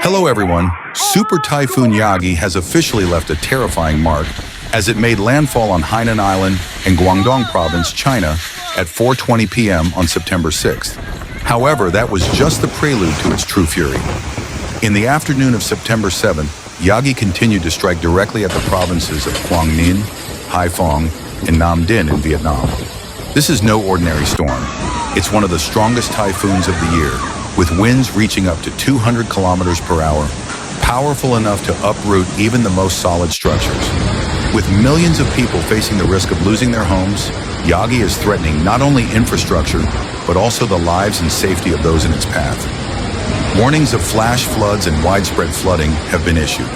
Hello everyone. Super Typhoon Yagi has officially left a terrifying mark as it made landfall on Hainan Island in Guangdong Province, China at 4:20 p.m. on September 6th. However, that was just the prelude to its true fury. In the afternoon of September 7th, Yagi continued to strike directly at the provinces of Quang Ninh, Phong, and Nam Dinh in Vietnam. This is no ordinary storm. It's one of the strongest typhoons of the year, with winds reaching up to 200 kilometers per hour, powerful enough to uproot even the most solid structures. With millions of people facing the risk of losing their homes, Yagi is threatening not only infrastructure, but also the lives and safety of those in its path. Warnings of flash floods and widespread flooding have been issued.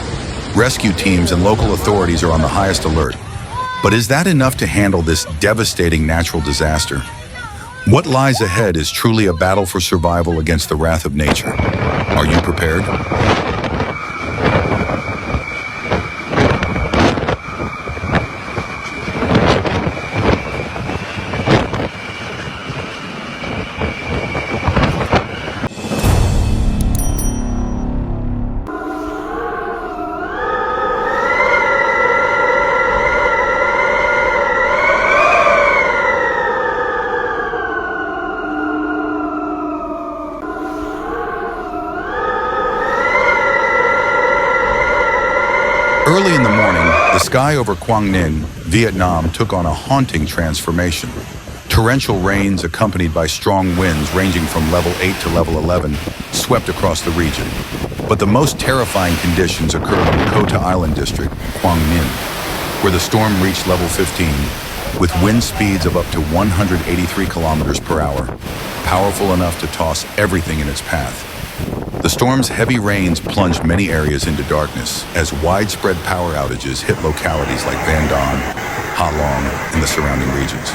Rescue teams and local authorities are on the highest alert. But is that enough to handle this devastating natural disaster? What lies ahead is truly a battle for survival against the wrath of nature. Are you prepared? Early in the morning, the sky over Quang Ninh, Vietnam, took on a haunting transformation. Torrential rains accompanied by strong winds ranging from level 8 to level 11 swept across the region. But the most terrifying conditions occurred on the Kota Island district, Quang Ninh, where the storm reached level 15, with wind speeds of up to 183 kilometers per hour, powerful enough to toss everything in its path. The storm's heavy rains plunged many areas into darkness as widespread power outages hit localities like Van Don, Ha Long, and the surrounding regions.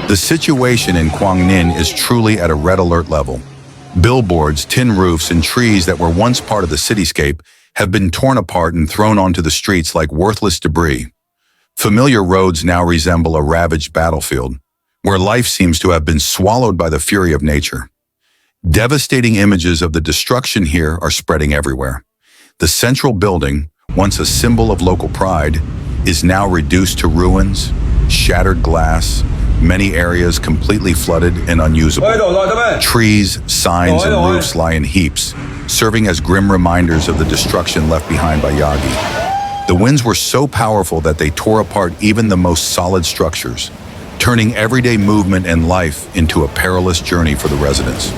The situation in Quang Ninh is truly at a red alert level. Billboards, tin roofs, and trees that were once part of the cityscape have been torn apart and thrown onto the streets like worthless debris. Familiar roads now resemble a ravaged battlefield, where life seems to have been swallowed by the fury of nature. Devastating images of the destruction here are spreading everywhere. The central building, once a symbol of local pride, is now reduced to ruins, shattered glass, many areas completely flooded and unusable. Trees, signs, and roofs lie in heaps, serving as grim reminders of the destruction left behind by Yagi. The winds were so powerful that they tore apart even the most solid structures, turning everyday movement and life into a perilous journey for the residents.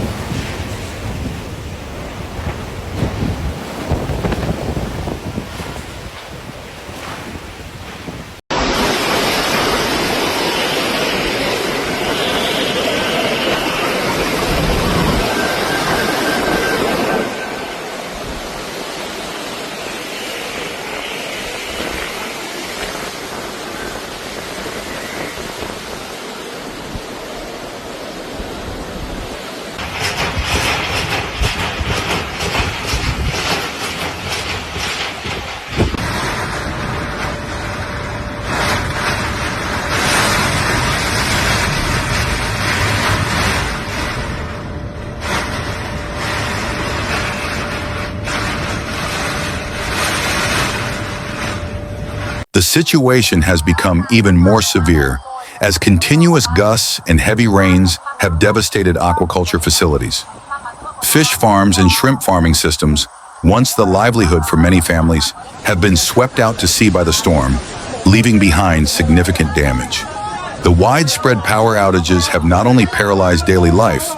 The situation has become even more severe as continuous gusts and heavy rains have devastated aquaculture facilities. Fish farms and shrimp farming systems, once the livelihood for many families, have been swept out to sea by the storm, leaving behind significant damage. The widespread power outages have not only paralyzed daily life,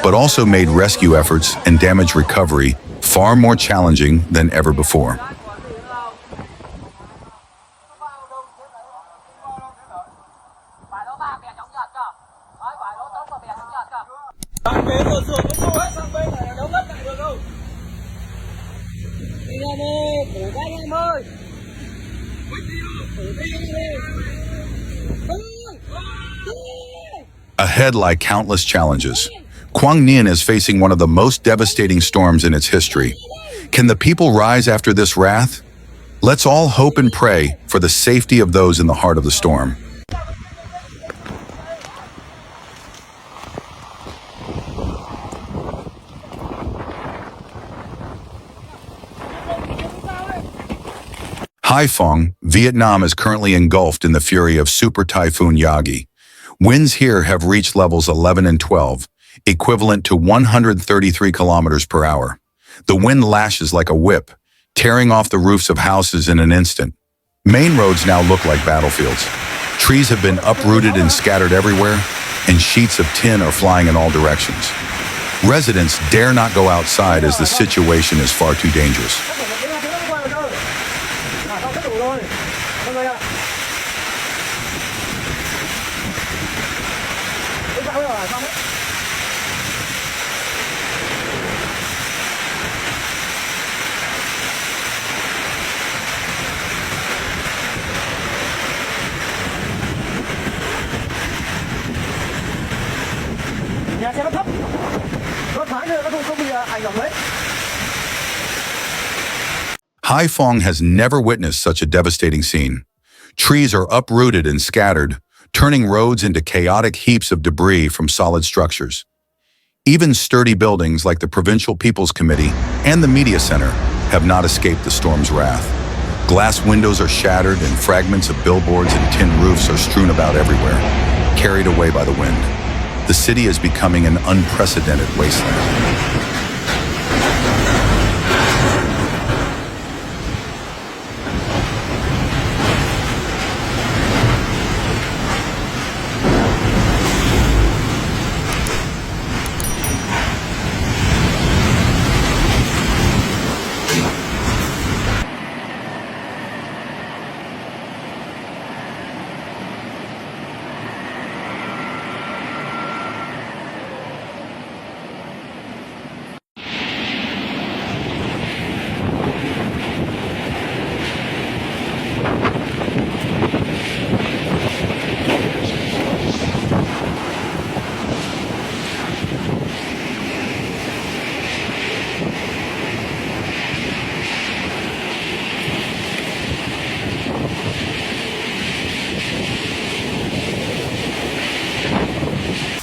but also made rescue efforts and damage recovery far more challenging than ever before. Sang bên rồi sườn cũng vô hết, sang bên này là đấu đất này được không? Đi ra đây, bổ cái Phong ơi. Ahead lie countless challenges. Quang Ninh is facing one of the most devastating storms in its history. Can the people rise after this wrath? Let's all hope and pray for the safety of those in the heart of the storm. Haiphong, Vietnam is currently engulfed in the fury of Super Typhoon Yagi. Winds here have reached levels 11 and 12, equivalent to 133 kilometers per hour. The wind lashes like a whip, tearing off the roofs of houses in an instant. Main roads now look like battlefields. Trees have been uprooted and scattered everywhere, and sheets of tin are flying in all directions. Residents dare not go outside as the situation is far too dangerous. Nhà xe nó thấp, nó thoáng nữa nó không bị ảnh hưởng đấy. Haiphong has never witnessed such a devastating scene. Trees are uprooted and scattered, turning roads into chaotic heaps of debris from solid structures. Even sturdy buildings like the Provincial People's Committee and the Media Center have not escaped the storm's wrath. Glass windows are shattered and fragments of billboards and tin roofs are strewn about everywhere, carried away by the wind. The city is becoming an unprecedented wasteland.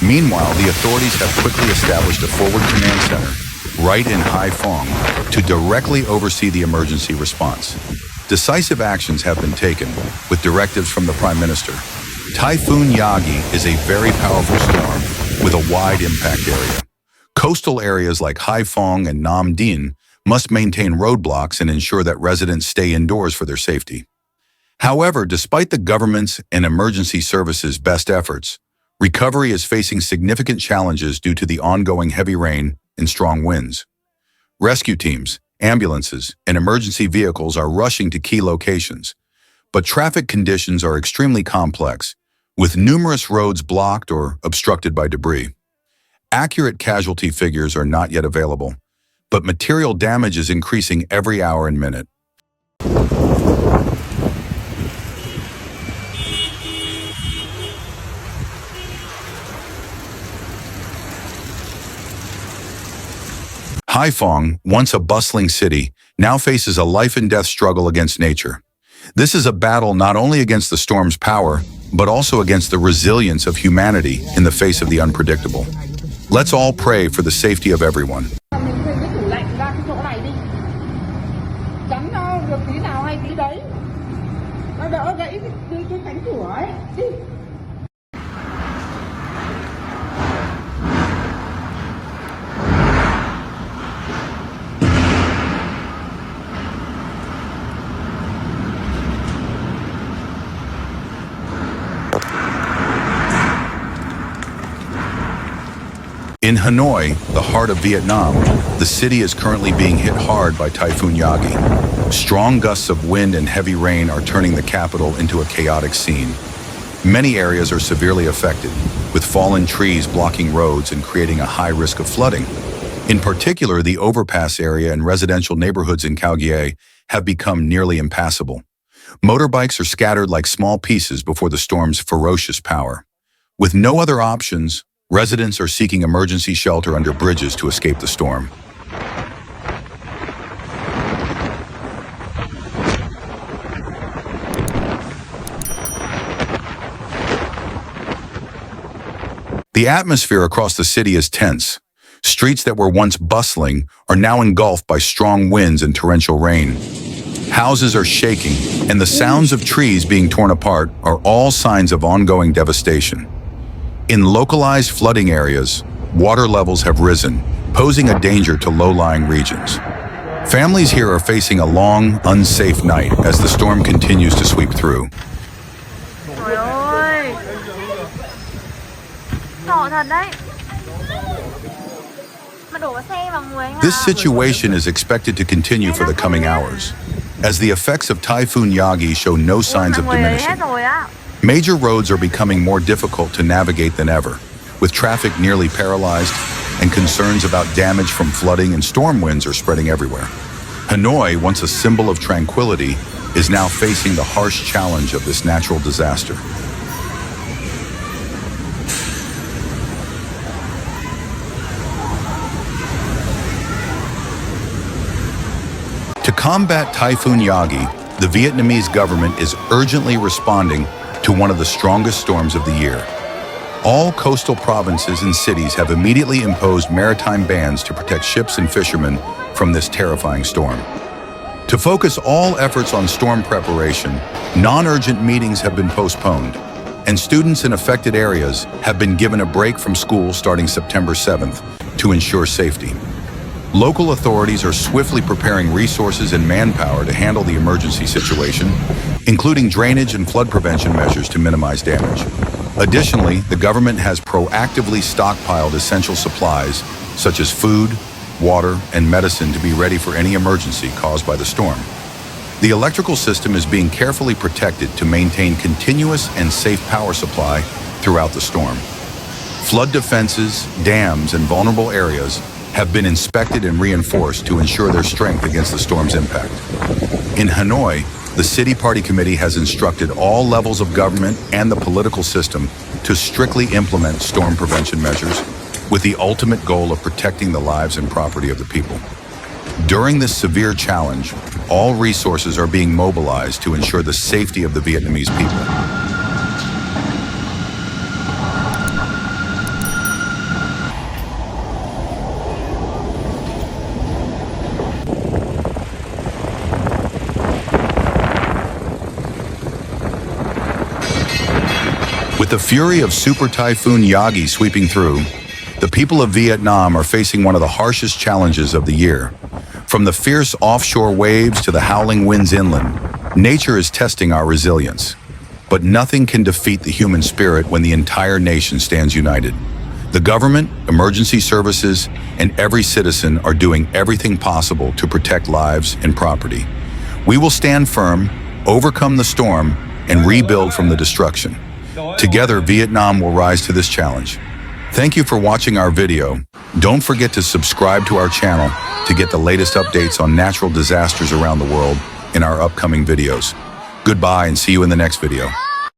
Meanwhile, the authorities have quickly established a forward command center right in Haiphong to directly oversee the emergency response. Decisive actions have been taken with directives from the Prime Minister. Typhoon Yagi is a very powerful storm with a wide impact area. Coastal areas like Haiphong and Nam Dinh must maintain roadblocks and ensure that residents stay indoors for their safety. However, despite the government's and emergency services' best efforts, recovery is facing significant challenges due to the ongoing heavy rain and strong winds. Rescue teams, ambulances, and emergency vehicles are rushing to key locations, but traffic conditions are extremely complex, with numerous roads blocked or obstructed by debris. Accurate casualty figures are not yet available, but material damage is increasing every hour and minute. Haiphong, once a bustling city, now faces a life-and-death struggle against nature. This is a battle not only against the storm's power, but also against the resilience of humanity in the face of the unpredictable. Let's all pray for the safety of everyone. Mình thuê cái tủ lạnh ra cái chỗ này đi, chắn nó được tí nào hay tí đấy, nó đỡ gãy cái cánh cửa ấy. In Hanoi, the heart of Vietnam, the city is currently being hit hard by Typhoon Yagi. Strong gusts of wind and heavy rain are turning the capital into a chaotic scene. Many areas are severely affected, with fallen trees blocking roads and creating a high risk of flooding. In particular, the overpass area and residential neighborhoods in Calgary have become nearly impassable. Motorbikes are scattered like small pieces before the storm's ferocious power. With no other options, residents are seeking emergency shelter under bridges to escape the storm. The atmosphere across the city is tense. Streets that were once bustling are now engulfed by strong winds and torrential rain. Houses are shaking, and the sounds of trees being torn apart are all signs of ongoing devastation. In localized flooding areas, water levels have risen, posing a danger to low-lying regions. Families here are facing a long, unsafe night as the storm continues to sweep through. Trời ơi, sợ thật đấy. Mà đổ xe vào người anh ạ. This situation is expected to continue for the coming hours, as the effects of Typhoon Yagi show no signs of diminishing. Major roads are becoming more difficult to navigate than ever, with traffic nearly paralyzed and concerns about damage from flooding and storm winds are spreading everywhere. Hanoi, once a symbol of tranquility, is now facing the harsh challenge of this natural disaster. To combat Typhoon Yagi, the Vietnamese government is urgently responding to one of the strongest storms of the year. All coastal provinces and cities have immediately imposed maritime bans to protect ships and fishermen from this terrifying storm. To focus all efforts on storm preparation, non-urgent meetings have been postponed, and students in affected areas have been given a break from school starting September 7th to ensure safety. Local authorities are swiftly preparing resources and manpower to handle the emergency situation, including drainage and flood prevention measures to minimize damage. Additionally, the government has proactively stockpiled essential supplies such as food, water, and medicine to be ready for any emergency caused by the storm. The electrical system is being carefully protected to maintain continuous and safe power supply throughout the storm. Flood defenses, dams, and vulnerable areas have been inspected and reinforced to ensure their strength against the storm's impact. In Hanoi, the City Party Committee has instructed all levels of government and the political system to strictly implement storm prevention measures with the ultimate goal of protecting the lives and property of the people. During this severe challenge, all resources are being mobilized to ensure the safety of the Vietnamese people. With the fury of Super Typhoon Yagi sweeping through, the people of Vietnam are facing one of the harshest challenges of the year. From the fierce offshore waves to the howling winds inland, nature is testing our resilience. But nothing can defeat the human spirit when the entire nation stands united. The government, emergency services, and every citizen are doing everything possible to protect lives and property. We will stand firm, overcome the storm, and rebuild from the destruction. Together, Vietnam will rise to this challenge. Thank you for watching our video. Don't forget to subscribe to our channel to get the latest updates on natural disasters around the world in our upcoming videos. Goodbye and see you in the next video.